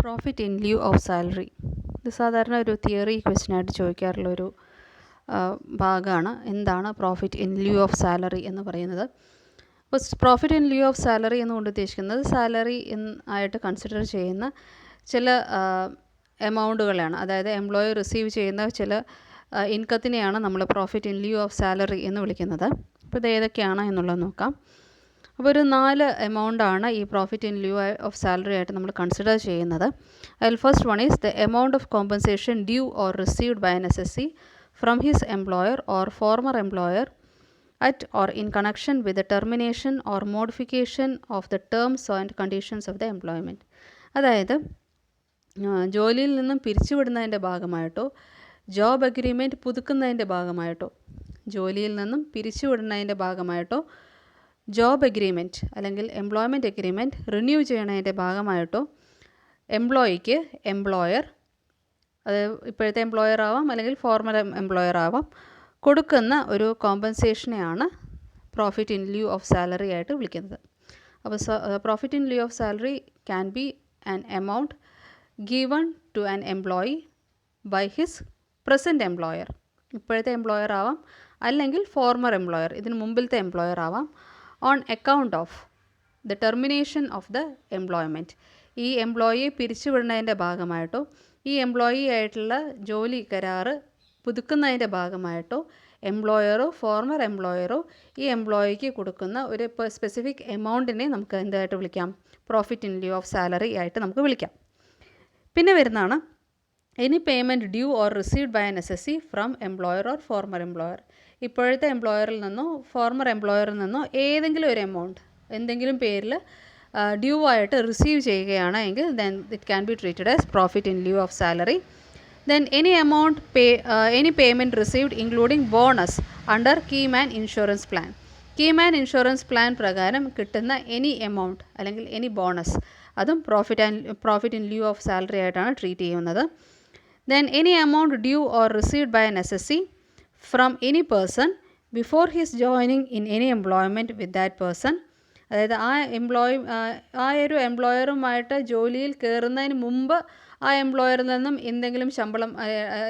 Profit in lieu of salary. ഇത് സാധാരണ ഒരു തിയറി ക്വസ്റ്റ്യനായിട്ട് ചോദിക്കാറുള്ളൊരു ഭാഗമാണ്. എന്താണ് profit in lieu of salary എന്ന് പറയുന്നത്? അപ്പോൾ profit in lieu of salary എന്നുകൊണ്ട് ഉദ്ദേശിക്കുന്നത് സാലറി ആയിട്ട് കൺസിഡർ ചെയ്യുന്ന ചില എമൗണ്ടുകളാണ്. അതായത് എംപ്ലോയി റിസീവ് ചെയ്യുന്ന ചില ഇൻകത്തിനെയാണ് നമ്മൾ profit in lieu of salary എന്ന് വിളിക്കുന്നത്. അപ്പോൾ ഇത് ഏതൊക്കെയാണ് എന്നുള്ളത് നോക്കാം. അപ്പോൾ ഒരു 4 എമൗണ്ടാണ് ഈ profit in lieu of salary ആയിട്ട് നമ്മൾ കൺസിഡർ ചെയ്യുന്നത്. അതിൽ first one is the amount of compensation due or received by an assessee from his employer or former employer at or in connection with the termination or modification of the terms and conditions of the employment. അതായത് ജോലിയിൽ നിന്നും പിരിച്ചുവിടുന്നതിൻ്റെ ഭാഗമായിട്ടോ job agreement പുതുക്കുന്നതിൻ്റെ ഭാഗമായിട്ടോ ജോലിയിൽ നിന്നും പിരിച്ചുവിടുന്നതിൻ്റെ ഭാഗമായിട്ടോ job agreement അല്ലെങ്കിൽ employment agreement renew ചെയ്യണതിൻ്റെ ഭാഗമായിട്ടോ എംപ്ലോയിക്ക് employer, അത് ഇപ്പോഴത്തെ employer ആവാം അല്ലെങ്കിൽ ഫോർമർ എംപ്ലോയർ ആവാം, കൊടുക്കുന്ന ഒരു കോമ്പൻസേഷനെയാണ് profit in lieu of salary ആയിട്ട് വിളിക്കുന്നത്. അപ്പോൾ profit in lieu of salary can be an amount given to an employee by his present employer, ഇപ്പോഴത്തെ എംപ്ലോയർ ആവാം അല്ലെങ്കിൽ ഫോർമർ എംപ്ലോയർ, ഇതിന് മുമ്പിലത്തെ എംപ്ലോയർ ആവാം, on account of the termination of the employment. ഈ എംപ്ലോയിയെ പിരിച്ചുവിടുന്നതിൻ്റെ ഭാഗമായിട്ടോ ഈ എംപ്ലോയി ആയിട്ടുള്ള ജോലി കരാറ് പുതുക്കുന്നതിൻ്റെ ഭാഗമായിട്ടോ എംപ്ലോയറോ ഫോർമർ എംപ്ലോയറോ ഈ എംപ്ലോയിക്ക് കൊടുക്കുന്ന ഒരു സ്പെസിഫിക് എമൗണ്ടിനെ നമുക്ക് എന്തായിട്ട് വിളിക്കാം? Profit in lieu of salary ആയിട്ട് നമുക്ക് വിളിക്കാം. പിന്നെ വരുന്നതാണ് any payment due or received by an assessee from employer or former employer. ഇപ്പോഴത്തെ എംപ്ലോയറിൽ നിന്നോ ഫോർമർ എംപ്ലോയറിൽ നിന്നോ ഏതെങ്കിലും ഒരു എമൗണ്ട് എന്തെങ്കിലും പേരിൽ ഡ്യൂ ആയിട്ട് റിസീവ് ചെയ്യുകയാണ് എങ്കിൽ then it can be treated as profit in lieu of salary. Then any payment received including bonus under Keyman Insurance Plan. Keyman Insurance Plan പ്രകാരം കിട്ടുന്ന എനി എമൗണ്ട് അല്ലെങ്കിൽ എനി ബോണസ് അതും profit in lieu of salary ആയിട്ടാണ് treat ചെയ്യുന്നത്. Then any amount due or received by an SSC from any person before his joining in any employment with that person. അതായത് ആ ഒരു എംപ്ലോയറുമായിട്ട് ജോലിയിൽ കയറുന്നതിന് മുമ്പ് ആ എംപ്ലോയറിൽ നിന്നും എന്തെങ്കിലും ശമ്പളം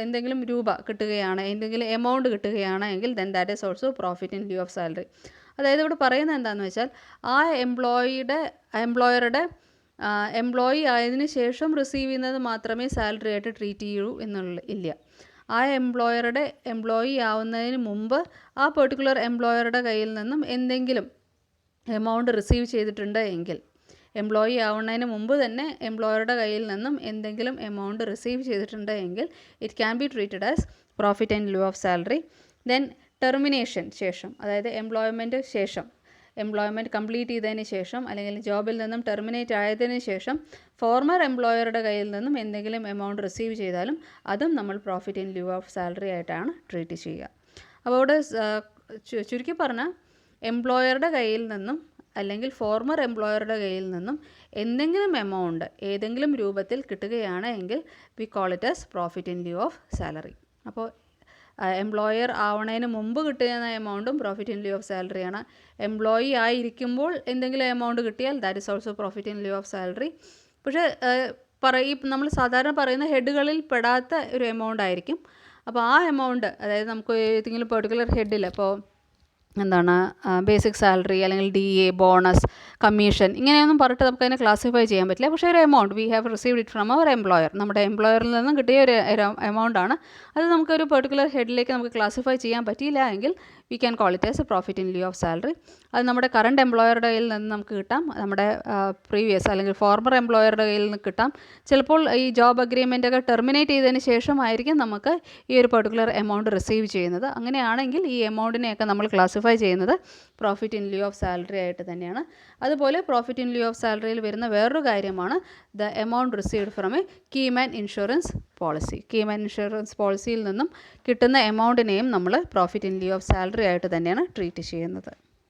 എന്തെങ്കിലും രൂപ കിട്ടുകയാണ്, എന്തെങ്കിലും എമൗണ്ട് കിട്ടുകയാണ് എങ്കിൽ then that is also profit in lieu of salary. അതായത് ഇവിടെ പറയുന്നത് എന്താണെന്ന് വെച്ചാൽ ആ എംപ്ലോയറുടെ എംപ്ലോയി ആയതിനു ശേഷം റിസീവ് ചെയ്യുന്നത് മാത്രമേ സാലറി ആയിട്ട് ട്രീറ്റ് ചെയ്യൂ ഇല്ല. ആ എംപ്ലോയറുടെ എംപ്ലോയി ആവുന്നതിന് മുമ്പ് ആ പെർട്ടിക്കുലർ എംപ്ലോയറുടെ കയ്യിൽ നിന്നും എന്തെങ്കിലും എമൗണ്ട് റിസീവ് ചെയ്തിട്ടുണ്ട് എങ്കിൽ, എംപ്ലോയി ആവുന്നതിന് മുമ്പ് തന്നെ എംപ്ലോയറുടെ കയ്യിൽ നിന്നും എന്തെങ്കിലും എമൗണ്ട് റിസീവ് ചെയ്തിട്ടുണ്ട് എങ്കിൽ it can be treated as profit in lieu of salary. Then termination ശേഷം, അതായത് എംപ്ലോയ്മെൻറ്റ് ശേഷം, എംപ്ലോയ്മെൻറ്റ് കംപ്ലീറ്റ് ചെയ്തതിന് ശേഷം അല്ലെങ്കിൽ ജോബിൽ നിന്നും ടെർമിനേറ്റ് ആയതിനു ശേഷം ഫോർമർ എംപ്ലോയറുടെ കയ്യിൽ നിന്നും എന്തെങ്കിലും എമൗണ്ട് റിസീവ് ചെയ്താലും അതും നമ്മൾ profit in lieu of salary ആയിട്ടാണ് ട്രീറ്റ് ചെയ്യുക. അപ്പോൾ അവിടെ ചുരുക്കി പറഞ്ഞാൽ എംപ്ലോയറുടെ കയ്യിൽ നിന്നും അല്ലെങ്കിൽ ഫോർമർ എംപ്ലോയറുടെ കയ്യിൽ നിന്നും എന്തെങ്കിലും എമൗണ്ട് ഏതെങ്കിലും രൂപത്തിൽ കിട്ടുകയാണ് എങ്കിൽ we call it as profit in lieu of salary. അപ്പോൾ എംപ്ലോയർ ആവണതിന് മുമ്പ് കിട്ടുന്ന എമൗണ്ടും പ്രോഫിറ്റ് ഇൻ ലിeu ഓഫ് സാലറിയാണ്. എംപ്ലോയി ആയിരിക്കുമ്പോൾ എന്തെങ്കിലും എമൗണ്ട് കിട്ടിയാൽ that is also profit in lieu of salary. പക്ഷേ നമ്മൾ സാധാരണ പറയുന്ന ഹെഡുകളിൽ പെടാത്ത ഒരു എമൗണ്ട് ആയിരിക്കും. അപ്പോൾ ആ എമൗണ്ട്, അതായത് നമുക്ക് ഏതെങ്കിലും പെർട്ടിക്കുലർ ഹെഡിൽ, ഇപ്പോൾ എന്താണ് ബേസിക് സാലറി അല്ലെങ്കിൽ DA, ബോണസ്, കമ്മീഷൻ, ഇങ്ങനെയൊന്നും പറഞ്ഞിട്ട് നമുക്ക് അതിനെ ക്ലാസിഫൈ ചെയ്യാൻ പറ്റില്ല. പക്ഷേ ഒരു amount we have received it from our employer, നമ്മുടെ എംപ്ലോയറിൽ നിന്നും കിട്ടിയ ഒരു എമൗണ്ടാണ്. അത് നമുക്കൊരു പെർട്ടിക്കുലർ ഹെഡിലേക്ക് നമുക്ക് ക്ലാസിഫൈ ചെയ്യാൻ പറ്റിയില്ല എങ്കിൽ we can call it as a profit in lieu of salary. അത് നമ്മുടെ കറണ്ട് എംപ്ലോയറുടെ കയ്യിൽ നിന്ന് നമുക്ക് കിട്ടാം, നമ്മുടെ പ്രീവിയസ് അല്ലെങ്കിൽ ഫോർമർ എംപ്ലോയറുടെ കയ്യിൽ നിന്ന് കിട്ടാം. ചിലപ്പോൾ ഈ ജോബ് അഗ്രിമെൻ്റൊക്കെ ടെർമിനേറ്റ് ചെയ്തതിന് ശേഷമായിരിക്കും നമുക്ക് ഈ ഒരു പെർട്ടിക്കുലർ എമൗണ്ട് റിസീവ് ചെയ്യുന്നത്. അങ്ങനെയാണെങ്കിൽ ഈ എമൗണ്ടിനെയൊക്കെ നമ്മൾ ക്ലാസിഫൈ ചെയ്യുന്നത് profit in lieu of salary ആയിട്ട് തന്നെയാണ്. അതുപോലെ പ്രോഫിറ്റ് ഇൻ ലിeu ഓഫ് സാലറിയിൽ വരുന്ന വേറൊരു കാര്യമാണ് the amount received from a keyman insurance policy. Keyman insurance പോളിസിയിൽ നിന്നും കിട്ടുന്ന എമൗണ്ടിനെയും നമ്മൾ profit in lieu of salary ആയിട്ട് തന്നെയാണ് ട്രീറ്റ് ചെയ്യുന്നത്.